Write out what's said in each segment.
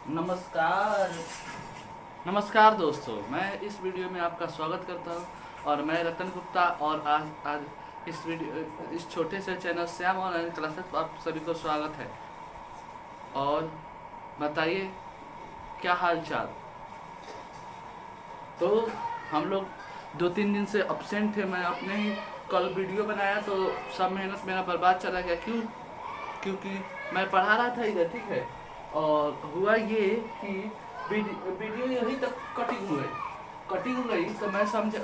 नमस्कार। नमस्कार दोस्तों, मैं इस वीडियो में आपका स्वागत करता हूं और मैं रतन गुप्ता। और आज आज इस छोटे से चैनल श्याम ऑनलाइन क्लासेस पर आप सभी को स्वागत है। और बताइए, क्या हाल चाल। तो हम लोग 2-3 दिन से अब्सेंट थे। मैं अपने ही कल वीडियो बनाया तो सब मेहनत मेरा बर्बाद चला गया। क्योंकि मैं पढ़ा रहा था इधर, ठीक है। और हुआ ये कि वीडियो यहीं तक कटिंग हो गई। तो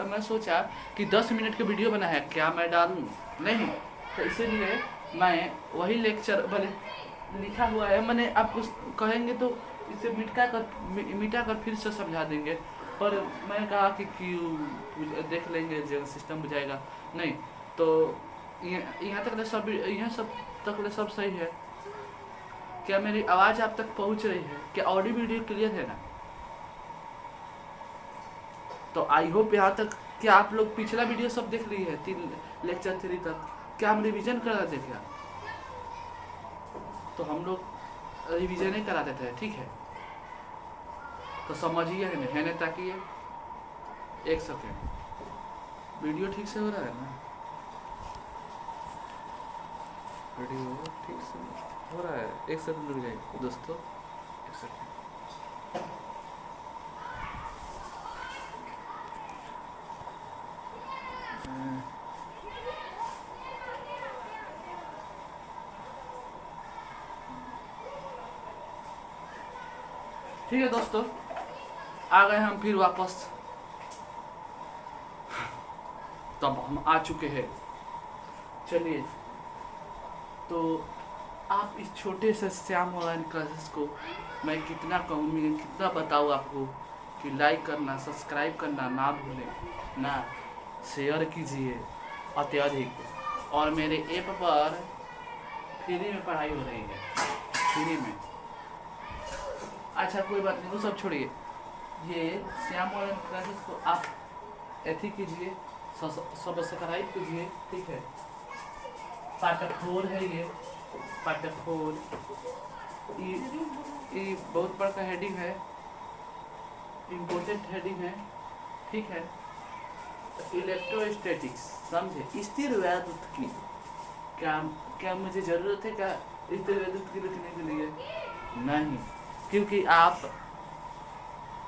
मैं सोचा कि 10 मिनट का वीडियो बना है, क्या मैं डालूं? नहीं। तो इसीलिए मैं वही लेक्चर भले लिखा हुआ है, मैंने आप कुछ कहेंगे तो इसे मिटा कर फिर से समझा देंगे। पर मैं कहा कि क्यों, देख लेंगे जब सिस्टम बुझाएगा। नहीं तो यहाँ सब तक सब सही है। क्या मेरी आवाज़ आप तक पहुँच रही है? क्या ऑडियो वीडियो क्लियर है ना? तो आई होप यहाँ तक। क्या आप लोग पिछला वीडियो सब देख ली है, लेक्चर 3 तक? क्या हम रिवीजन करा थे क्या? तो हम लोग रिवीजन ही करा देते हैं, ठीक है। तो समझिए है ना, ताकि 1 सेकेंड वीडियो ठीक से हो रहा है ना? वीडियो ठीक से हो रहा है। 1 सेकेंड रुक जाइए दोस्तों, 1 सेकेंड। ठीक है दोस्तों, आ गए हम फिर वापस। तब हम आ चुके हैं। चलिए, तो आप इस छोटे से श्याम ऑनलाइन क्लासेस को मैं कितना कहूँ, कितना बताऊँ आपको कि लाइक करना, सब्सक्राइब करना ना भूलें ना, शेयर कीजिए अत्यधिक। और मेरे ऐप पर फ्री में पढ़ाई हो रही है, फ्री में। अच्छा कोई बात नहीं, वो सब छोड़िए। ये श्याम ऑनलाइन क्लासेस को आप ऐसी कीजिए, सब्सक्राइब कीजिए, ठीक है। पाठक 4 है ये, पाठक 4। ये बहुत बड़ा हेडिंग है, इम्पोर्टेंट हेडिंग है, ठीक है। इलेक्ट्रोस्टैटिक्स, समझे? स्थिर वैद्युत की क्या क्या मुझे ज़रूरत है क्या स्थिर वैद्युत की लिखने के लिए? नहीं, क्योंकि आप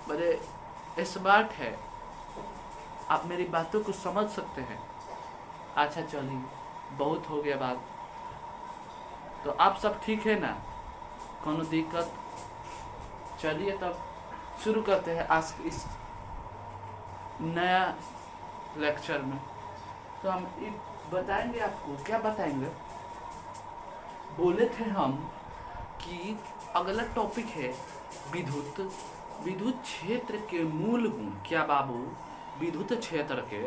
बड़े स्मार्ट है, आप मेरी बातों को समझ सकते हैं। अच्छा चलिए, बहुत हो गया बात। तो आप सब ठीक है ना? कोनो दिक्कत? चलिए तब शुरू करते हैं आज इस नया लेक्चर में। तो हम बताएंगे आपको, क्या बताएंगे? बोले थे हम कि अगला टॉपिक है विद्युत क्षेत्र के मूल गुण। क्या बाबू? विद्युत क्षेत्र के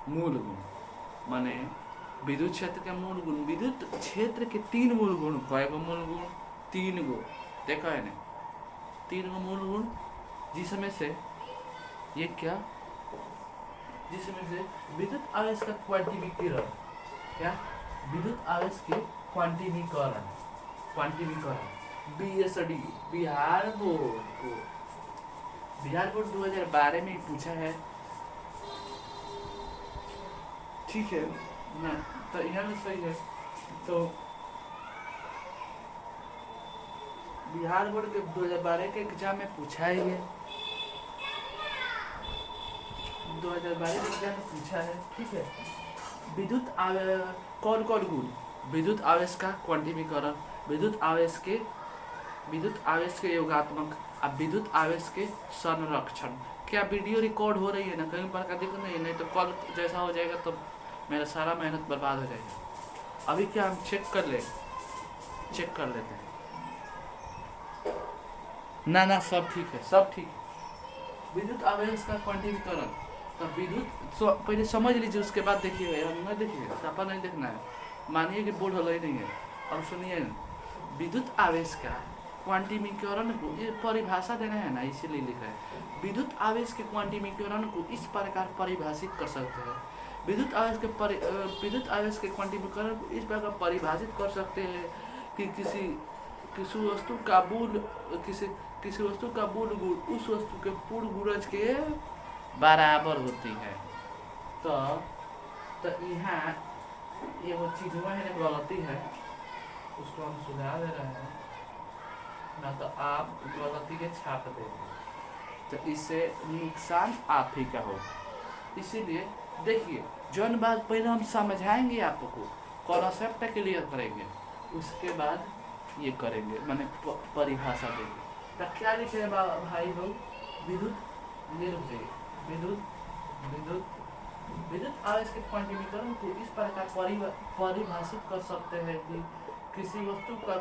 मूल गुण माने विद्युत क्षेत्र के मूल गुण। विद्युत क्षेत्र के 3 मूल गुण। कय गो मूल गुण? 3 गो। देखा है ना, 3 गो मूल गुण, जिसमें से ये क्या, जिसमें से विद्युत आवेश का क्वांटिमीकरण। क्या? विद्युत आवेश के क्वांटिमीकरण। BSD, बिहार बोर्ड 2012 में पूछा है, ठीक है ना? तो यहाँ में सही है। तो बिहार बोर्ड के 2012 के एग्जाम में पूछा है, ये 2012 के एग्जाम में पूछा है, ठीक है। विद्युत कौन गुण? विद्युत आवेश का क्वांटिमीकरण, विद्युत आवेश के योगात्मक और विद्युत आवेश के संरक्षण। क्या वीडियो रिकॉर्ड हो रही है ना? कहीं पर का दिक्कत नहीं तो कल जैसा हो जाएगा तो मेरा सारा मेहनत बर्बाद हो जाएगा। अभी क्या हम चेक कर लेते हैं ना, सब ठीक है, सब ठीक है। विद्युत आवेश का क्वांटिमीकरण, तो पहले समझ लीजिए, उसके बाद देखिए। हम नहीं देखिए, सापा नहीं देखना है, मानिए कि बोर्ड हल ही नहीं है। और सुनिए, विद्युत आवेश का क्वांटिमीकरण को ये परिभाषा देना है ना, इसीलिए लिखा है। विद्युत आवेश के क्वांटिमीकरण को इस प्रकार परिभाषित कर सकते हैं। विद्युत आवेश के क्वांटिमीकरण को इस प्रकार परिभाषित कर सकते हैं कि किसी किसी वस्तु का मूल किसी किसी वस्तु का मूल गुण उस वस्तु के पूर्ण गुणज के बराबर होती है। तो यहाँ ये वो चीज है गलती है, उसको हम सुधार दे रहे हैं, ना तो आप गलती के छाप देंगे तो इससे नुकसान आप ही का हो। इसीलिए देखिए, जौन बात पहले हम समझाएंगे आपको, कॉन्सेप्ट क्लियर करेंगे, उसके बाद ये करेंगे, मैंने परिभाषा देंगे। तो क्या लिखे भाई लोग, विद्युत निर्भर विद्युत विद्युत विद्युत आवेश के क्वांटिमीकरण को इस प्रकार परिभाषित कर सकते हैं कि किसी वस्तु का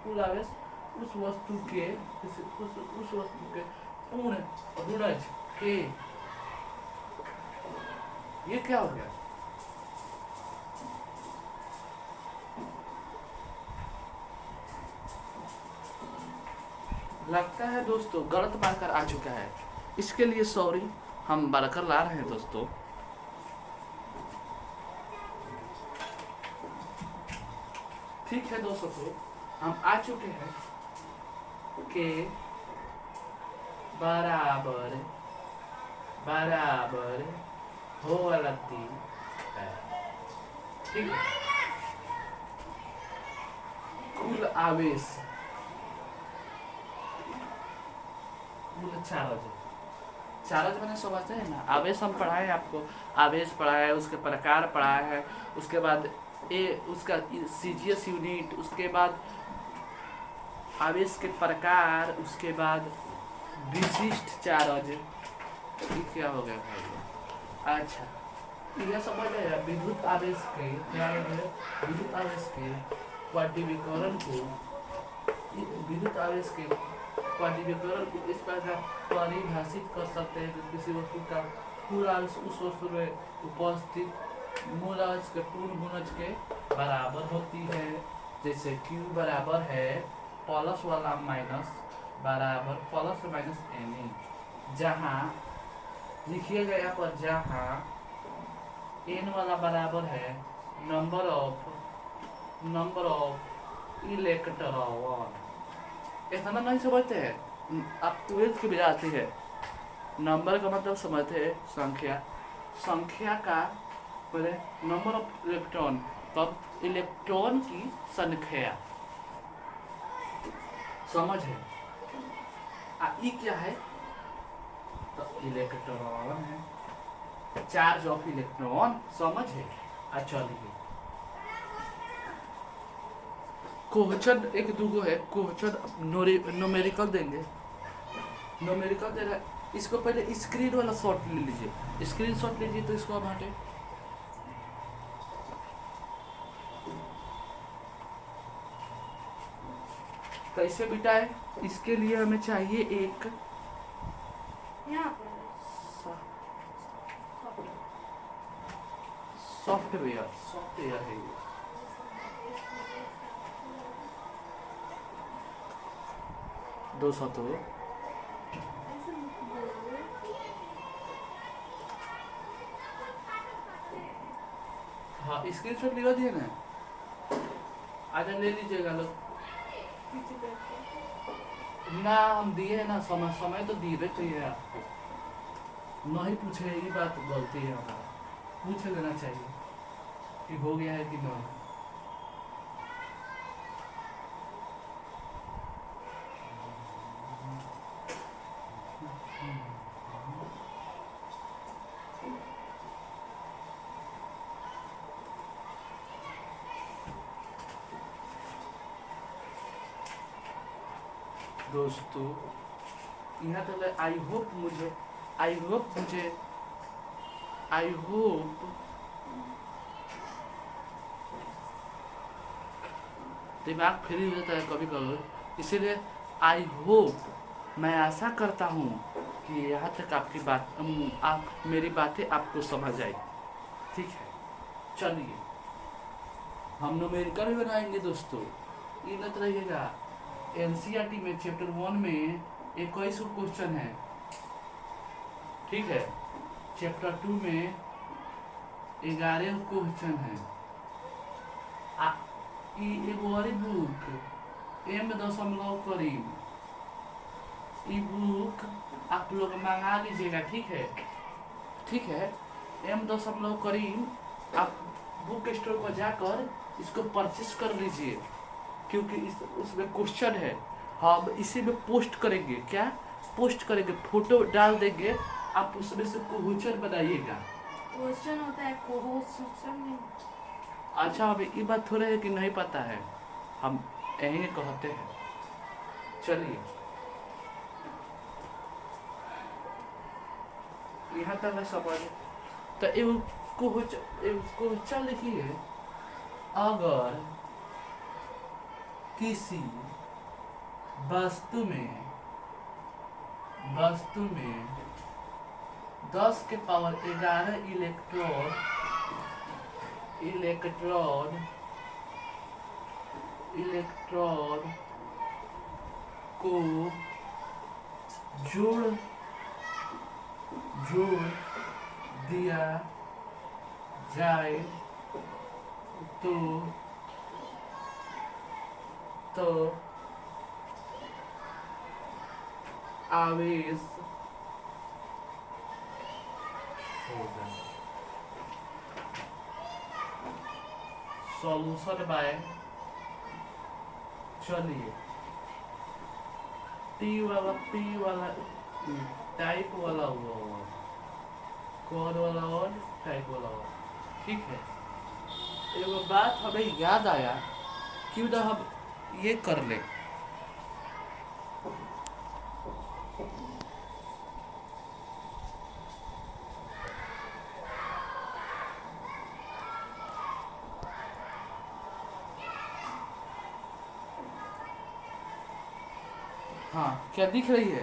कुल आवेश उस वस्तु के पूर्ण गुणज के, ये क्या हो गया, लगता है दोस्तों गलत मार्कर आ चुका है, इसके लिए सॉरी, हम मार्कर ला रहे हैं दोस्तों। ठीक है दोस्तों, हम आ चुके हैं के बराबर बराबर होती है। ठीक है, कुल आवेश चार्ज मैंने समझते हैं ना, आवेश हम पढ़ाए आपको, आवेश पढ़ाया, उसके प्रकार पढ़ाया है, उसके बाद उसका सीजीएस यूनिट, उसके बाद आवेश के प्रकार, उसके बाद विशिष्ट चार्ज। ये क्या हो गया भाई? अच्छा, यह समझ आया, विद्युत आवेश के विद्युत आवेश के क्वांटिमीकरण को विद्युत आवेश के क्वांटिमीकरण को इस प्रकार परिभाषित कर सकते हैं कि किसी वस्तु का कुल आवेश उस वस्तु में उपस्थित मूल आवेश के पूर्ण गुणज के बराबर होती है। जैसे Q बराबर है प्लस वाला माइनस बराबर प्लस माइनस एन, जहाँ लिखिएगा यहाँ पर, जहाँ n वाला बराबर है नंबर ऑफ इलेक्ट्रॉन। इतना नहीं समझते हैं आप, 12th की विद्यार्थी है, नंबर का मतलब समझते हैं संख्या का पहले नंबर ऑफ इलेक्ट्रॉन, तब इलेक्ट्रॉन की संख्या, समझ है। ई क्या है, तो इलेक्ट्रॉन है, चार्ज ऑफ इलेक्ट्रॉन, समझ है। अच्छा लिखिए, क्वेश्चन एक दूगो है, क्वेश्चन न्यूमेरिकल देंगे, न्यूमेरिकल दे रहा है, इसको पहले स्क्रीन वाला शॉट ले लीजिए, स्क्रीन शॉट लीजिए, तो इसको अब हटे, कैसे बिटाए, इसके लिए हमें चाहिए एक सॉफ्टवेयर है ये, दोस्तों हाँ, स्क्रीनशॉट लिखा दिए ना, आजा ले लीजिएगा लोग, नाम दिए ना, समय तो दिए चाहिए आपको, नहीं पूछे, ये बात गलती है हमारा, पूछ लेना चाहिए कि हो गया है कि नहीं। दोस्तों यहाँ तक आई होप दिमाग फ्री हो जाता है कभी कभी, इसीलिए आई होप, मैं आशा करता हूँ कि यहाँ तक आपकी बात आप मेरी बातें आपको समझ आई। ठीक है, चलिए हम न्यूमेरिकल भी बनाएंगे दोस्तों, ये मत रहिएगा। एनसीईआरटी में चैप्टर 1 में 21 क्वेश्चन है, ठीक है, चैप्टर 2 में 11 क्वेश्चन है, ई एगो और बुक एम दशमलव करीब, ई बुक आप लोग मंगा लीजिएगा, ठीक है, ठीक है। एम दशमलव करीब आप बुक स्टोर पर जाकर इसको परचेस कर लीजिए, क्योंकि उसमें क्वेश्चन है, हम इसी में पोस्ट करेंगे, क्या पोस्ट करेंगे, फोटो डाल देंगे, आप उसमें से क्वेश्चन बनाइएगा। क्वेश्चन होता है, क्वेश्चन नहीं। अच्छा, अभी ये बात थोड़े है कि नहीं पता है, हम यही कहते हैं। चलिए यहाँ तक है समझ। तो एगो क्वेश्चन लिखिए, अगर किसी वस्तु में 10 के पावर 11 इलेक्ट्रॉन को जोड़ दिया जाए तो आवेश होगा। सॉल्यूशन बाय, चलिए P वाला टाइप वाला हुआ, कोड वाला और टाइप वाला हुआ, ठीक है। एगो बात हमें याद आया, क्यों ना हम ये कर ले। हाँ, क्या दिख रही है?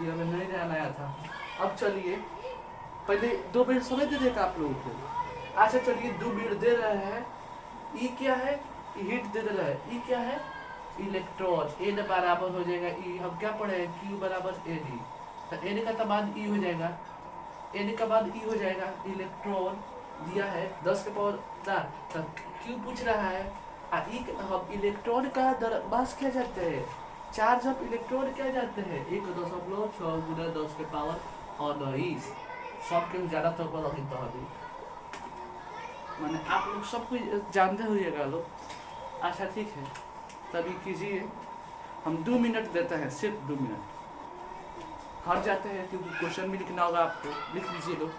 ये हमें नहीं ध्यान आया था। अब चलिए पहले 2 मिनट समय दे देगा आप लोगों को। अच्छा चलिए 2 मिनट दे रहे हैं। ई क्या है? हीट दे रहा है। ई क्या है? इलेक्ट्रॉन। एन बराबर हो जाएगा ई, हम क्या पढ़े हैं, क्यू बराबर एन ई। तो एन का तो बाद ई हो जाएगा, एन का बाद ई हो जाएगा। इलेक्ट्रॉन दिया है 10 के पावर 4, तो क्यू पूछ रहा है। हम इलेक्ट्रॉन का मास क्या जाते हैं, चार्ज ऑफ इलेक्ट्रॉन क्या जाते हैं, 1.6 गुना 10 के पावर और 19। सब के ज़्यादा तो लगी तो अभी मैंने आप लोग सब कुछ जानते हुएगा लोग। अच्छा ठीक है, तभी कीजिए। हम 2 मिनट देते हैं, सिर्फ 2 मिनट। हट जाते हैं क्योंकि क्वेश्चन भी लिखना होगा आपको, लिख लीजिए लोग।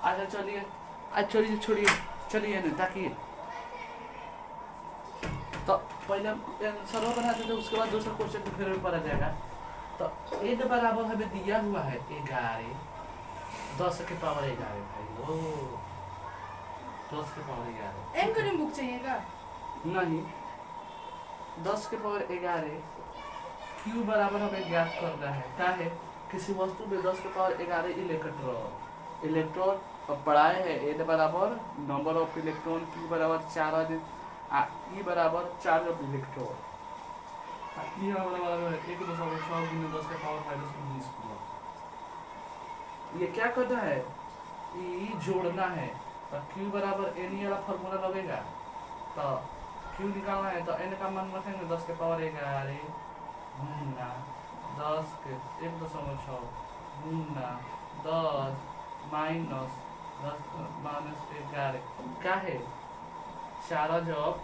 अच्छा चलिए, चलिए छोड़िए, चलिए ना, ताकि तो पहले आंसर बना देते, उसके बाद दूसरा क्वेश्चन तो फिर ऊपर आ जाएगा। तो ए बराबर हमें दिया हुआ है 11, 10 के पावर 11 भाई। ओ 10 के पावर 11 एम करीम बुक चाहिएगा? नहीं, 10 के पावर 11 क्यू बराबर हमें ज्ञात करना है। क्या है? किसी वस्तु में 10 के पावर 11 इलेक्ट्रॉन पढ़ाए हैं। ए बराबर नंबर ऑफ इलेक्ट्रॉन, क्यू बराबर चार्ज, ई बराबर चार्ज ऑफ इलेक्ट्रॉन, ई बराबर 1.6 गुना 10 के पावर -19। ये क्या करना है? ई जोड़ना है। तो क्यू बराबर एन वाला फॉर्मूला लगेगा, तो क्यू निकालना है। तो एन का मान रखेंगे 10 के पावर 11 गुना 10 के 1.6 गुना 10 -10 -11 क्या है? Charge of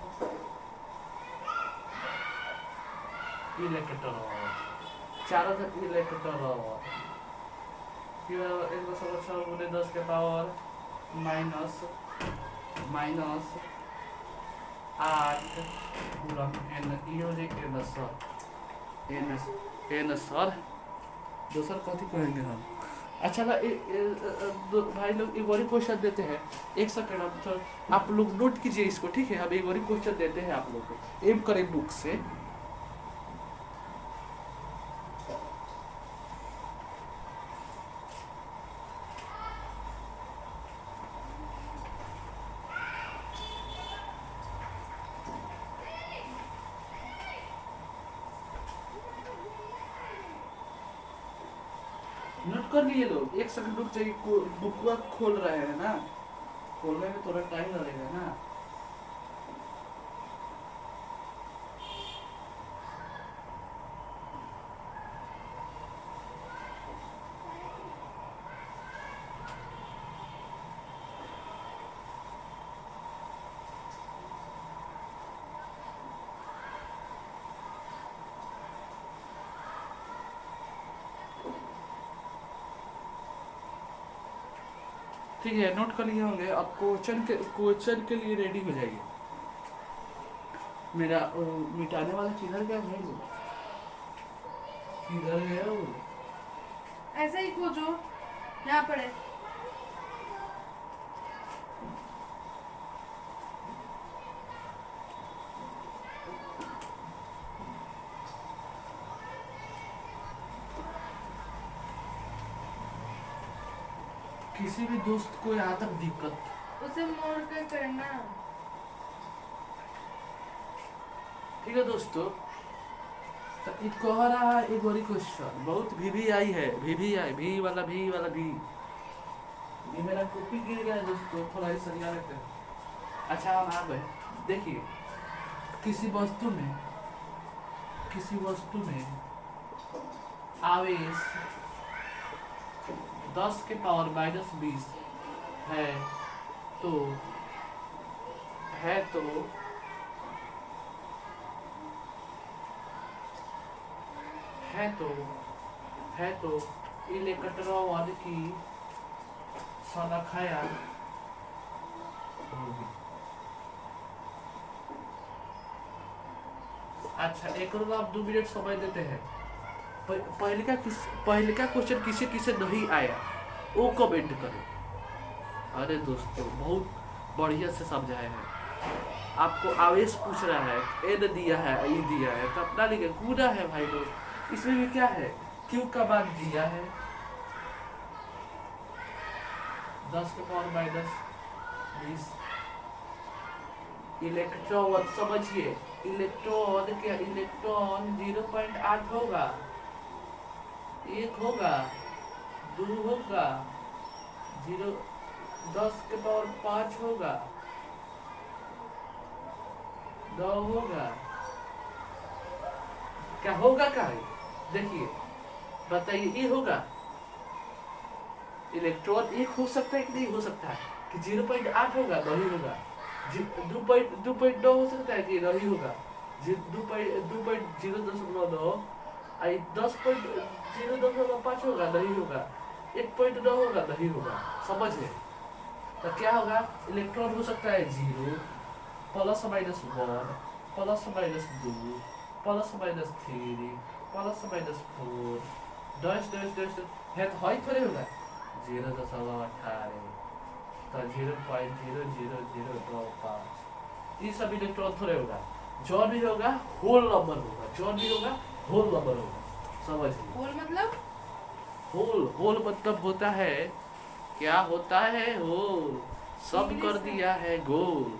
electron, charge of electron. Q 1.6 गुना 10 के पावर माइनस 8 पूरा एन, ई हो जाएगा एन सर। दोसर कथी कहेंगे हम? अच्छा ना भाई लोग एक और क्वेश्चन देते हैं। एक सेकंड आप लोग नोट कीजिए इसको, ठीक है? अब एक और क्वेश्चन देते हैं आप लोग को, एम करें बुक से। नोट कर लिए लोग? एक सेकंड रुक जाइए, बुक खोल रहे हैं ना, खोलने में थोड़ा टाइम लगेगा ना। ठीक है, नोट कर लिए होंगे। अब क्वेश्चन के लिए रेडी हो जाइए। मेरा मिटाने वाला किधर गया भाई? वो किधर गया वो? ऐसे ही खोजो, यहाँ पर है। किसी भी दोस्त को यहाँ तक दिक्कत, उसे मोड़ कर करना। ठीक है दोस्तों? तो ये कह रहा है एक और क्वेश्चन बहुत भी आई है, भी आई, भी वाला भी। ये मेरा कॉपी गिर गया है दोस्तों, थोड़ा ही सरिया लेते हैं। अच्छा हम आ गए। देखिए, किसी वस्तु में आवेश 10 के पावर -20 है तो है तो है तो है तो इलेक्ट्रॉन की संख्या होगी। अच्छा, एक और आप 2 मिनट समय देते हैं। पहले का क्वेश्चन किसे किसे नहीं आया वो कमेंट करें। अरे दोस्तों बहुत बढ़िया से समझाया है। आपको आवेश पूछ रहा है, एन दिया है, ई दिया है, तो अपना लिखे कूदा है भाई लोग। इसमें भी क्या है, क्यू का मान दिया है 10 के पावर -20। इलेक्ट्रॉन समझिए, इलेक्ट्रॉन 0.8 होगा, 1 होगा, 2 होगा, 10 के पावर 5 होगा, 9 होगा। क्या होगा? क्या है देखिए, बताइए। ये होगा इलेक्ट्रॉन 1 हो सकता है कि नहीं हो सकता है? कि 0.8 होगा, नहीं होगा। 2.9 हो सकता है कि नहीं होगा। 2.0.9 आई 10.0.5 होगा, नहीं होगा। 1.9 होगा, नहीं होगा। समझ गए? तो क्या होगा? इलेक्ट्रॉन हो सकता है 0, +-1, +-2, +-3, +-4, डैश डैश डैश है तो हाई थोड़े होगा 0.18, तो 0.00025। ये सब इलेक्ट्रॉन थोड़े होगा। जॉन भी होगा होल नंबर होगा, जॉन भी होगा होल नंबर होगा। समझ लीजिए। होल मतलब? होल मतलब होता है, क्या होता है? होल। सब कर दिया है गोल।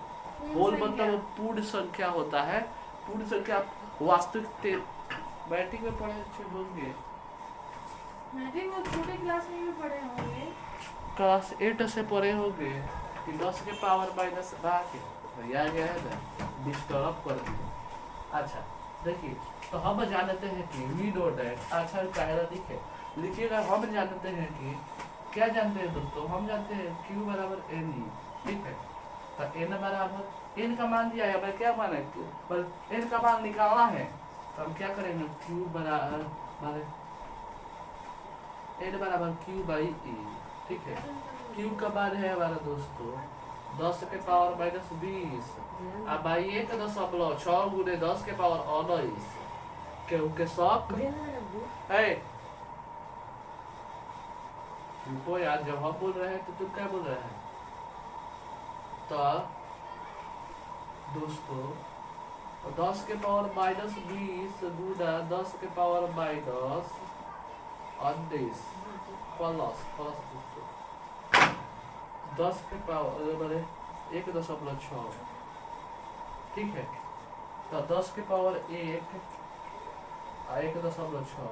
होल मतलब पूर्ण संख्या होता है। पूर्ण संख्या वास्तविक मैट्रिक में पढ़े होंगे, मैट्रिक वो छोटे क्लास में भी पढ़े होंगे, क्लास 8 से पढ़े होंगे कि 10 के पावर -12 याद गया है ना, डिस्टर्ब कर दिया। अच्छा देखिए, तो हम जानते हैं कि वी नो दैट, अच्छा कायदा दिखे लिखिएगा। हम जानते हैं कि क्या जानते हैं दोस्तों? हम जानते हैं Q बराबर एन ई, ठीक है? तो एन बराबर एन का मान दिया है, हमें क्या मान है? पर एन का मान निकालना है, तो हम क्या करेंगे? Q बराबर एन बराबर Q/E, ठीक है? Q का मान है हमारा दोस्तों 10 के पावर -20 अब भाई 1.6 गुने 10 के पावर 19 क्योंकि सब है रुको यार, जब हम बोल रहे हैं तो तुम क्या बोल रहे हैं? तो दोस्तों, 10 के पावर -20 गुना 10 के पावर -20 प्लस दोस्तों 10 के पावर बड़े 1.6, ठीक है। तो 10 के पावर 1 और 1.6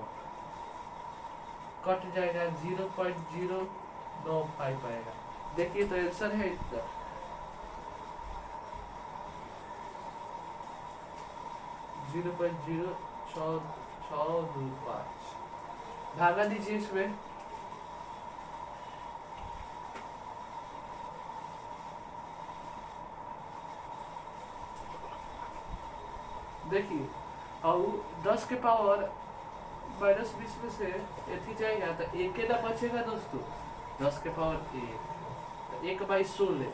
कट जाएगा, 0.095 आएगा। देखिए तो आंसर है इतना, 0.0625। भागा दीजिए इसमें, देखिए और 10 के पावर -20 में से एथी जाएगा तो एक ना बचेगा दोस्तों, 10 के पावर 1 तो 1/16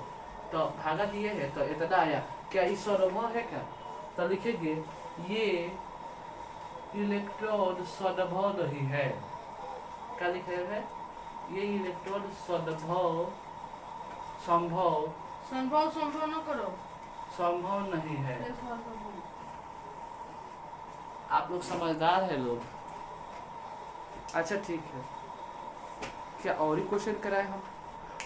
तो भागा दिए है तो इतना आया। क्या इस सदमा है क्या? तो लिखेंगे ये इलेक्ट्रॉन सदभव नहीं है। क्या लिखे है? ये इलेक्ट्रॉन सदभव संभव संभव न करो। संभव नहीं है। ये सवाल का बोलो। आप लोग समझदार है लोग। अच्छा ठीक है, क्या और ही क्वेश्चन कराए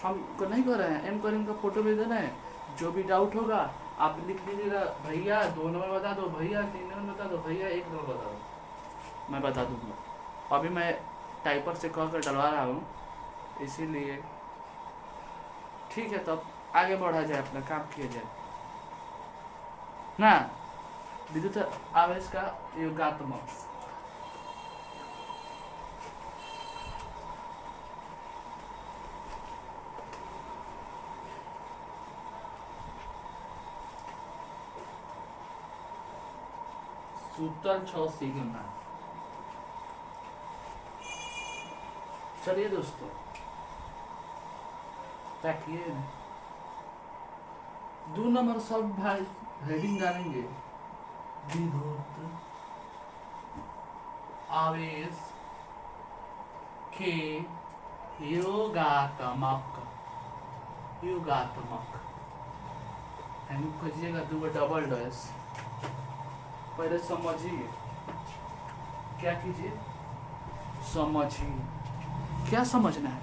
हम को नहीं कर रहे हैं। एम करीम का फोटो भेज देना है, जो भी डाउट होगा आप लिख लीजिएगा, भैया 2 नंबर बता दो, भैया 3 नंबर बता दो, भैया 1 नंबर बता दो, मैं बता दूंगा। अभी मैं टाइपर से कह कर डलवा रहा हूँ, इसीलिए ठीक है। तब आगे बढ़ा जाए, अपना काम किया जाए ना। विद्युत आवेश का योगात्मक, सूत्र 6 सिग्मा। चलिए दोस्तों, ताकिए 2 नंबर सब भाई हेडिंग डालेंगे, विद्युत आवेश के योगात्मक खोजिएगा 2 डबल डैश। पहले समझिए, क्या कीजिए, समझिए, क्या समझना है।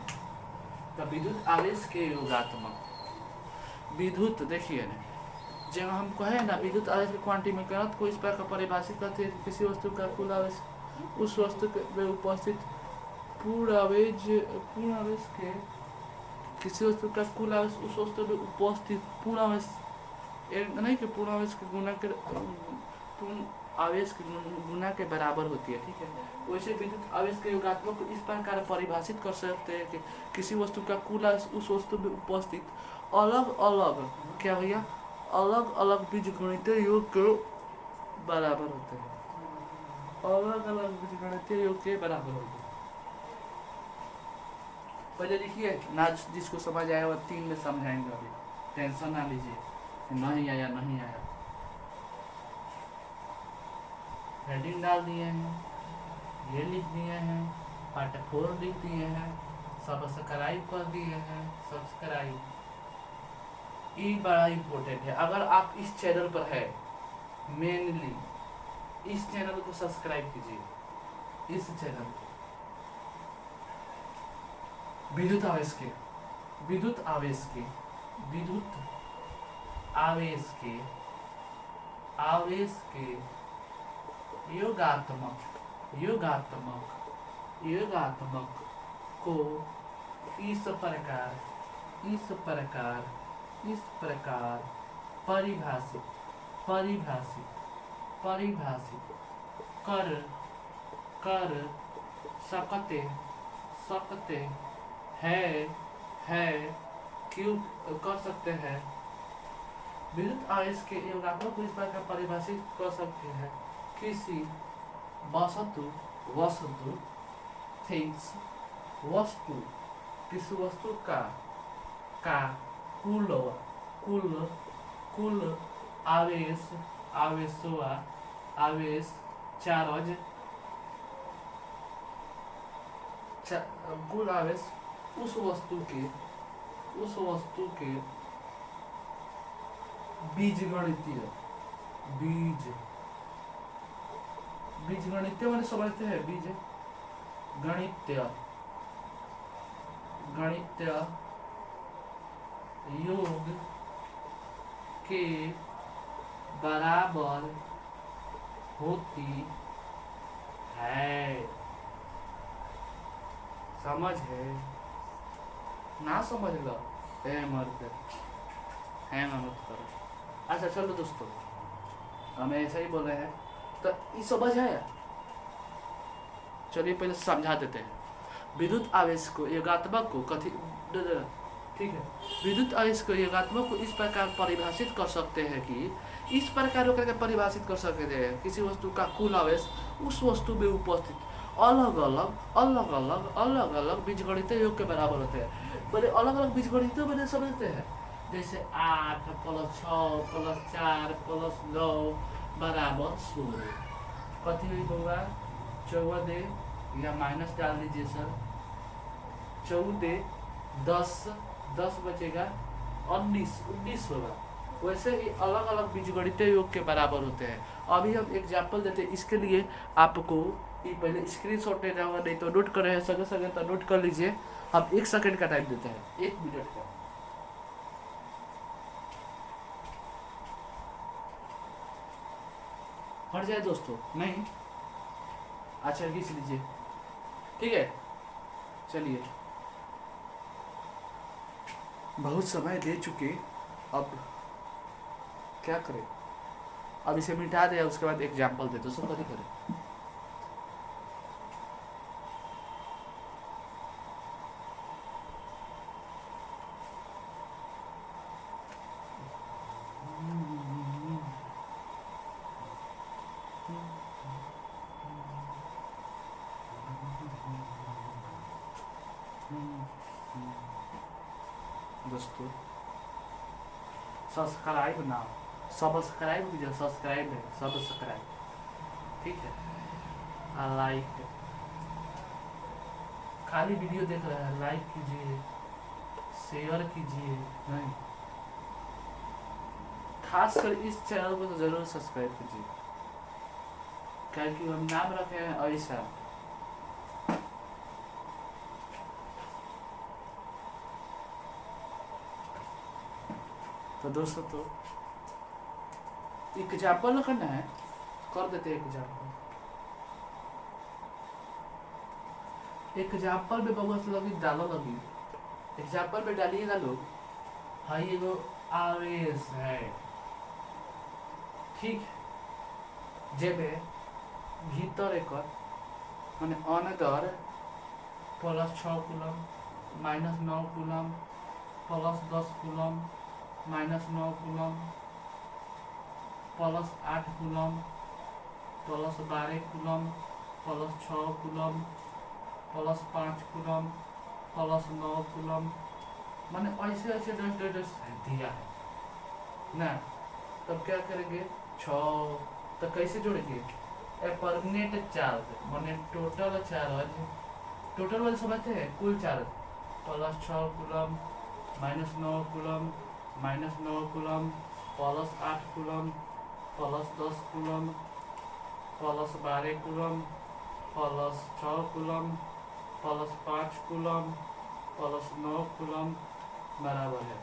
तो विद्युत आवेश के योगात्मक, विद्युत देखिए ना, जब हम कहे ना विद्युत आवेश के क्वांटी में करत को इस प्रकार का परिभाषित करते हैं, किसी वस्तु का कुल आवेश उस वस्तु में उपस्थित पूर्ण आवेश के, किसी वस्तु का कुल आवेश उस वस्तु में उपस्थित पूर्ण आवेश, नहीं कि पूर्ण आवेश के गुना के पूर्ण आवेश के गुना के बराबर होती है, ठीक है। वैसे विद्युत आवेश के योगात्मक को इस प्रकार परिभाषित कर सकते हैं कि किसी वस्तु का कुल आवेश उस वस्तु में उपस्थित अलग अलग, क्या भैया, अलग अलग बीजगणितीय योग के बराबर होते हैं, अलग अलग बीजगणितीय योग के बराबर होते हैं। पहले लिखिए ना, जिसको समझ आया वो 3 में समझाएंगे, अभी टेंशन ना लीजिए, नहीं आया नहीं आया। हेडिंग डाल दिए हैं, ये लिख दिए हैं, पार्ट 4 लिख दिए हैं, सब्सक्राइब कर दिए हैं, सब्सक्राइब ये बड़ा इम्पोर्टेंट है। अगर आप इस चैनल पर है, मेनली इस चैनल को सब्सक्राइब कीजिए, इस चैनल को। विद्युत आवेश के योगात्मक को इस प्रकार परिभाषित कर सकते हैं क्यों कर सकते हैं। विद्युत आवेश के योगात्मक को इस प्रकार परिभाषित कर सकते हैं, किसी वस्तु थिंग्स किसी वस्तु का कुल आवेश चार्ज, कुल आवेश उस वस्तु के बीजगणितीय बीज बीजगणितीय मैंने समझते हैं बीज गणित्य गणित्य योग के बराबर होती है। समझ है ना? समझ लो मत करो। अच्छा चलो दोस्तों, हमें ऐसा ही बोल रहे हैं तो ये समझ है। चलिए पहले समझा देते हैं। विद्युत आवेश को योगात्मक को ठीक है, विद्युत आवेश को योगात्मक को इस प्रकार परिभाषित कर सकते हैं कि इस प्रकार करके परिभाषित कर सकते हैं किसी वस्तु का कुल आवेश उस वस्तु में उपस्थित अलग अलग बीजगणितीय योग के बराबर होते हैं। बोले अलग अलग बीजगणितीय मैंने समझते हैं, जैसे 8 + 6 + 4 + 9 बराबर 16। कथी होगा? 14 या माइनस डाल दीजिए सर, 14 10 बचेगा 19 होगा। वैसे ही अलग अलग बीजगणितीय योग के बराबर होते हैं। अभी हम एग्जाम्पल देते हैं। इसके लिए आपको ये पहले स्क्रीनशॉट लेना होगा, नहीं तो नोट कर रहे हैं सगे तो नोट कर लीजिए। हम 1 सेकंड का टाइम देते हैं, 1 मिनट का। हट जाए दोस्तों? नहीं, अच्छा खींच लीजिए, ठीक है। चलिए, बहुत समय दे चुके, अब क्या करें? अब इसे मिटा दे, उसके बाद एग्जाम्पल दे। दोस्तों कभी करें दोस्तों, सब्सक्राइब ना, सब्सक्राइब कीजिए। सब्सक्राइब है, सब्सक्राइब, ठीक है। लाइक, खाली वीडियो देख रहे हैं, लाइक कीजिए, शेयर कीजिए। नहीं, खासकर इस चैनल को तो जरूर सब्सक्राइब कीजिए, क्योंकि हम नाम रखे हैं ऐसा। तो दोस्तों, तो एग्जाम्पल करना है, कर देते हैं एग्जाम्पल। एग्जाम्पल में बहुत लगी डालो लगी, एग्जाम्पल में डालिएगा लोग। हाँ, ये वो आवेश है, ठीक। जेबे भीतर एक माने another +6 coulomb -9 coulomb +10 coulomb -9 coulomb +8 coulomb +12 coulomb +6 coulomb +5 coulomb +9 coulomb, माने ऐसे ऐसे दिया है ना। तब क्या करेंगे? 6 तो कैसे जोड़ेंगे? परमानेंट चार्ज माने टोटल चार्ज, टोटल वाले समझते हैं, कुल charge +6 coulomb -9 coulomb -9 coulomb +8 coulomb +10 coulomb +12 coulomb +6 coulomb +5 coulomb +9 coulomb बराबर है।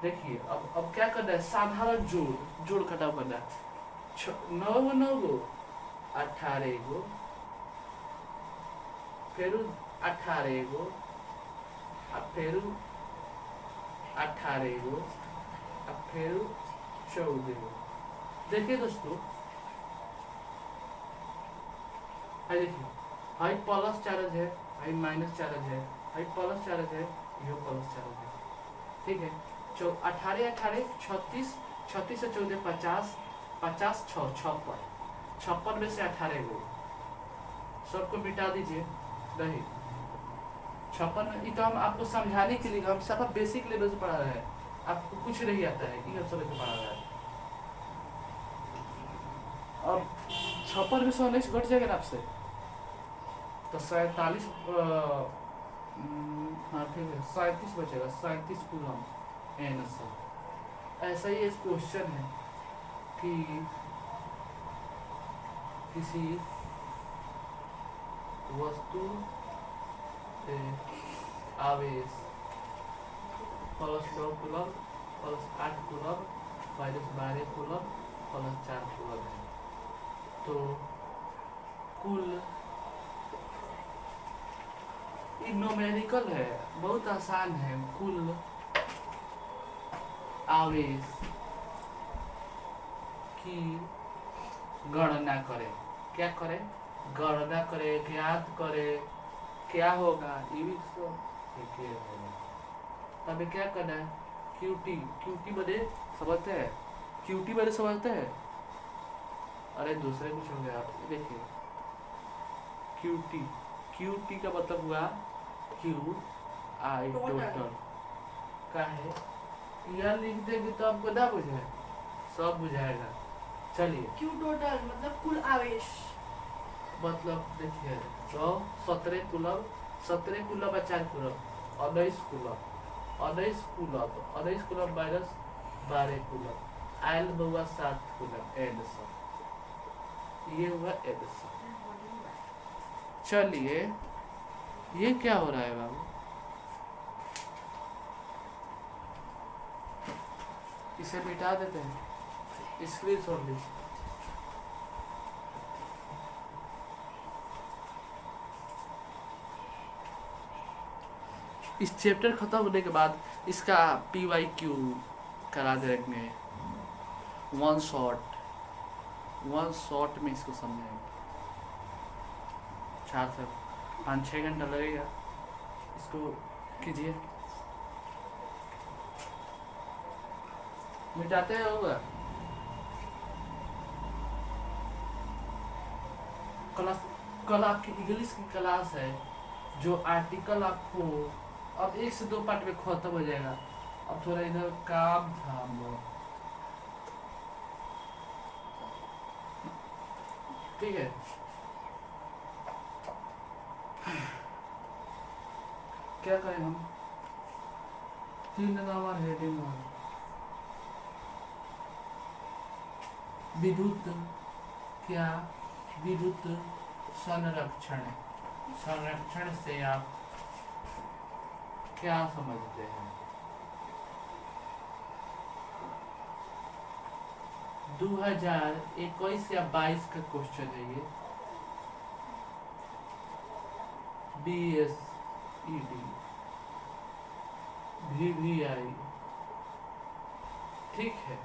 देखिए, अब क्या करना है? साधारण जोड़ घटाव करना है। 9 गो 18 गो, फिर 18 गो, फिर 18 गो, फिर 14 गो। देखिए दोस्तों, देखिए, हाई प्लस चार्ज है, हाई माइनस चार्ज है, हाई प्लस चार्ज है, यो प्लस चार्ज है, ठीक है। 18 18 36 36 से 14 50 50 6 56 56 में से 18 गो सबको मिटा दीजिए। नहीं, 56 में तो हम आपको समझाने के लिए, हम सब बेसिक लेवल से पढ़ा रहे हैं, आपको कुछ नहीं आता है, ये हम सब पढ़ा रहा है। अब 56 में से 19 घट जाएगा ना आपसे, तो 47 हाँ ठीक है, 37 बचेगा, 37 कूलम एन सब। ऐसा ही एक क्वेश्चन है कि किसी वस्तु से आवेश +9 कूलम +8 कूलम -12 कूलम +4 कूलम है। तो कुल न्यूमेरिकल है, बहुत आसान है। कुल आवेश की गणना करें। क्या करें? गणना करें, ज्ञात करें। क्या होगा? ये भी सब एक ही होगा। तब क्या करना है? क्यूटी। क्यूटी बने समझते हैं? क्यूटी बने समझते हैं? अरे दूसरे कुछ हो गया। आप देखिए क्यूटी, क्यूटी का मतलब हुआ क्यू आई टोटल का है। यह लिख देंगे तो आपको ना बुझाए, सब बुझाएगा। चलिए क्यू टोटल मतलब कुल आवेश। मतलब देखिए तो 17 कूलम, 17 कूलम या 4 coulomb, 19 coulomb, 19 coulomb, 19 coulomb -12 coulomb, oil हुआ 7 कूलम एन सब। ये हुआ एन सब। चलिए ये क्या हो रहा है बाबू? इसे मिटा देते हैं, स्क्रीन शॉट ली। इस चैप्टर खत्म होने के बाद इसका PYQ करा देंगे। वन शॉट में इसको समझाएंगे। 4 से 5-6 घंटा लगेगा। इसको कीजिए, मिटाते हैं होगा। क्लास कल आपकी इंग्लिश की क्लास है, जो आर्टिकल आपको अब 1 से 2 पार्ट में खत्म हो जाएगा। अब थोड़ा इधर काम था हम लोग, ठीक है। क्या करें हम? 3 नंबर हेडिंग वाला विद्युत। क्या? विद्युत संरक्षण। संरक्षण से आप क्या समझते हैं? 2021 या 22 का क्वेश्चन है ये। BSED VVI, ठीक है,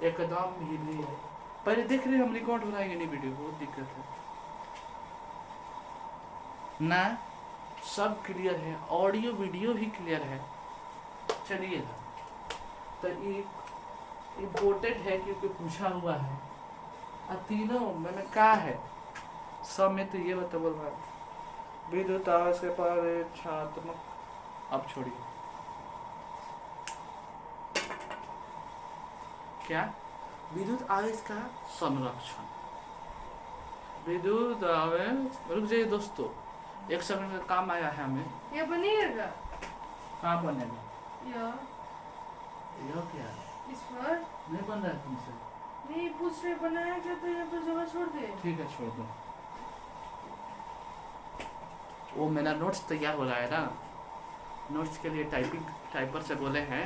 एकदम VVI। पहले देख रहे हम रिकॉर्ड बनाएंगे नहीं वीडियो, बहुत दिक्कत है ना। सब क्लियर है, ऑडियो वीडियो भी क्लियर है। चलिए तो ये इम्पोर्टेंट है क्योंकि पूछा हुआ है। और तीनों में क्या है? सब में तो ये बता बोल रहा है विद्युत आवेश के परिक्षणात्मक। अब छोड़िए, क्या? विद्युत आवेश का संरक्षण। विद्युत आवेश, रुक जाइए दोस्तों, एक सेकंड में काम आया है हमें। ये बनेगा कहाँ बनेगा? या क्या इस पर नहीं बन रहा है तुमसे? नहीं पूछ रहे बनाया क्या, तो यहाँ पर जगह छोड़ दे। ठीक है छोड़ दो। वो मेरा नोट्स तैयार हो रहा है ना, नोट्स के लिए टाइपर से बोले हैं,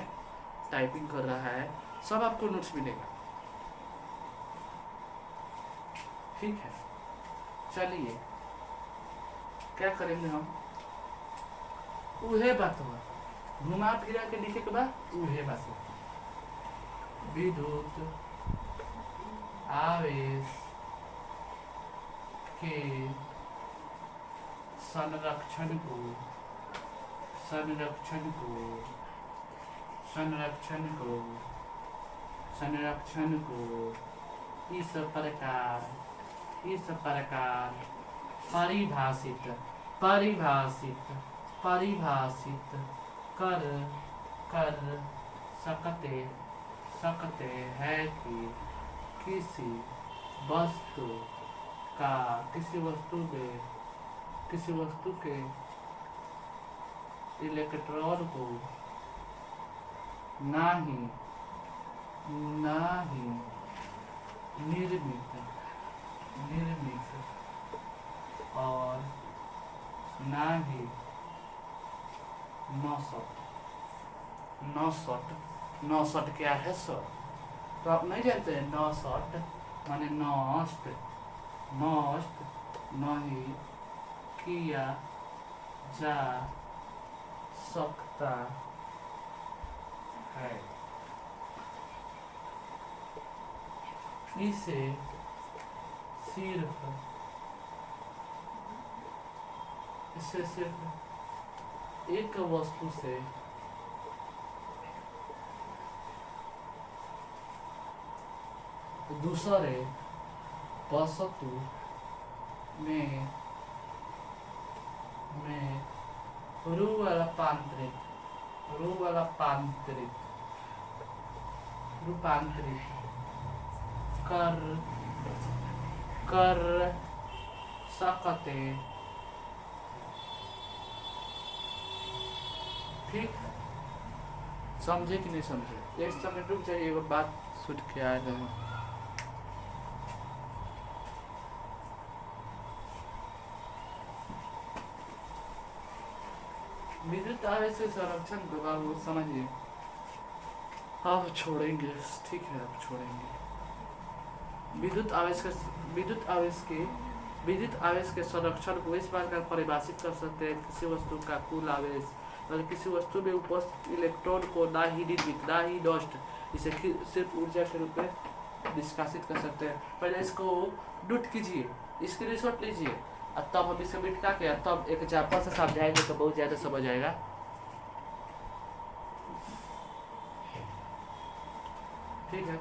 टाइपिंग कर रहा है, सब आपको नोट्स मिलेगा, ठीक है। चलिए क्या करेंगे हम? उहे बात हुआ, घुमा फिरा के लिखे के बाद उहे बात हुआ। विद्युत आवेश के संरक्षण को संरक्षण को संरक्षण को संरक्षण को इस प्रकार परिभाषित परिभाषित परिभाषित कर सकते हैं कि किसी वस्तु के इलेक्ट्रॉन को ना ही निर्मित और ना ही नौसठ क्या है सर? तो आप नहीं जानते हैं नौसठ माने नष्ट नहीं किया जा सकता है। इसे सिर्फ एक वस्तु से दूसरे वस्तु में रूपांतरित कर सकते। ठीक, समझे कि नहीं समझे? एक समय रुक जाइए, एक बात सुन के आए हैं। विद्युत आवेश से संरक्षण को बाबू समझिए। आप छोड़ेंगे, ठीक है, आप छोड़ेंगे। विद्युत आवेश के संरक्षण को इस प्रकार परिभाषित कर सकते हैं। किसी वस्तु का कुल आवेश और किसी वस्तु में उपस्थित इलेक्ट्रॉन को ना ही निर्मित ना ही नष्ट, इसे सिर्फ ऊर्जा के रूप में निष्कासित कर सकते हैं। पहले इसको नोट कीजिए, स्क्रीनशॉट लीजिए, और तब हम इसे मिटा के तब एक एग्जाम्पल से समझाएंगे तो बहुत ज़्यादा समझ आएगा। ठीक है,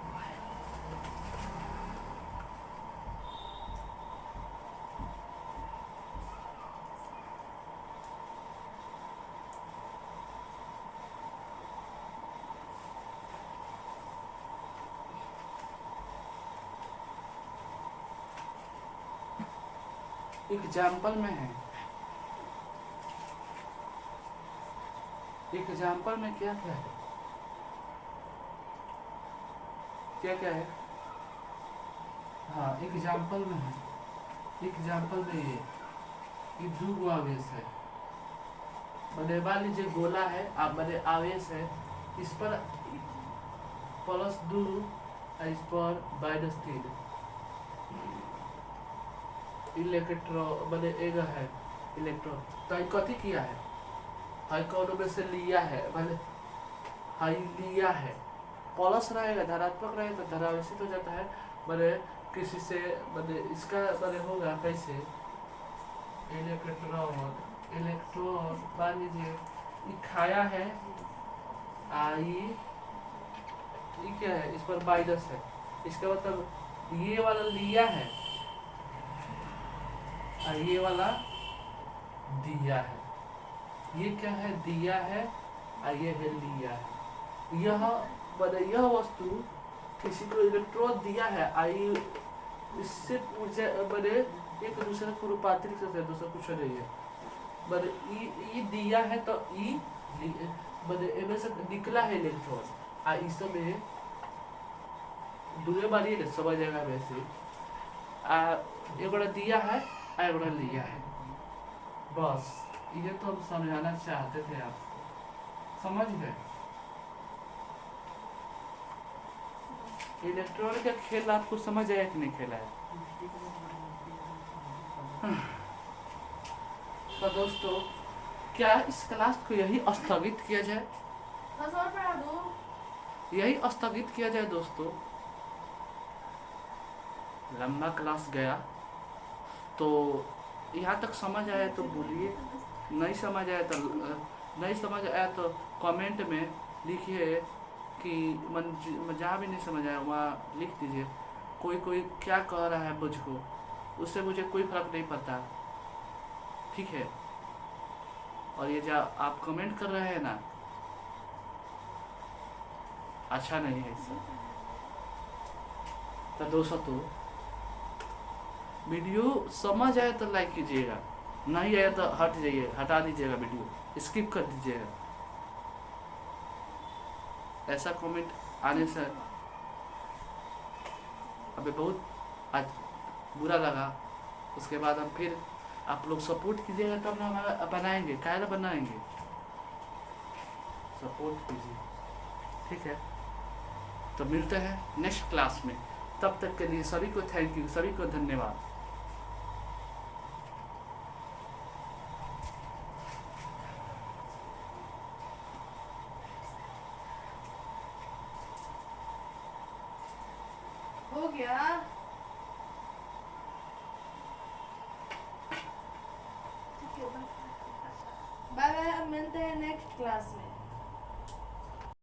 एग्जाम्पल में है। एग्जाम्पल में क्या क्या है? क्या है? हाँ, एग्जाम्पल में है। एग्जाम्पल में ये दो आवेश है। मैंने मान लीजिए गोला है, आप मैंने आवेश है, इस पर +2 इस पर -3 इलेक्ट्रॉन मैंने एक है इलेक्ट्रॉन। तो कथी किया है? हाई कौन में से लिया है, मैंने हाई लिया है। प्लस रहेगा, धनात्मक रहेगा तो धनावेशित हो जाता है। मैंने किसी से मैंने इसका मैंने होगा कैसे? इलेक्ट्रॉन मान लीजिए ये खाया है, आई ये क्या है, इस पर माइनस है। इसका मतलब ये वाला लिया है और ये वाला दिया है। ये क्या है? दिया है और ये है लिया है। यह वस्तु किसी को इलेक्ट्रॉन दिया है, आई इससे ऊर्जा मैंने एक दूसरे को रूपांतरित करते हैं, दूसरा कुछ नहीं है। मैंने ये दिया है तो मैंने से निकला है इलेक्ट्रॉन, और इसमें दूसरे बारी समझ जाएगा वैसे। एक दिया है और एक लिया है, बस ये तो हम समझाना चाहते थे, आप समझ गए। इलेक्ट्रॉन का खेल आपको समझ आया कि नहीं खेला है? तो दोस्तों, क्या इस क्लास को यही स्थगित किया जाए? बस और पढ़ा दो। यही स्थगित किया जाए दोस्तों। लंबा क्लास गया, तो यहाँ तक समझ आया तो बोलिए, नहीं समझ आया तो कमेंट में लिखिए कि जहाँ भी नहीं समझ आया वहाँ लिख दीजिए। कोई क्या कह रहा है मुझको, उससे मुझे कोई फर्क नहीं पड़ता, ठीक है। और ये जो आप कमेंट कर रहे हैं ना, अच्छा नहीं है इससे। तो दोस्तों, वीडियो समझ आए तो लाइक कीजिएगा, नहीं आया तो हट जाइए, हटा दीजिएगा वीडियो, स्किप कर दीजिएगा। ऐसा कमेंट आने से अभी बहुत आज बुरा लगा। उसके बाद हम फिर आप लोग सपोर्ट कीजिएगा तब ना हमारा बनाएंगे, काहे ना बनाएंगे, सपोर्ट कीजिए, ठीक है। तो मिलते हैं नेक्स्ट क्लास में, तब तक के लिए सभी को थैंक यू, सभी को धन्यवाद। हो गया। बाय बाय, अब मिलते हैं नेक्स्ट क्लास में।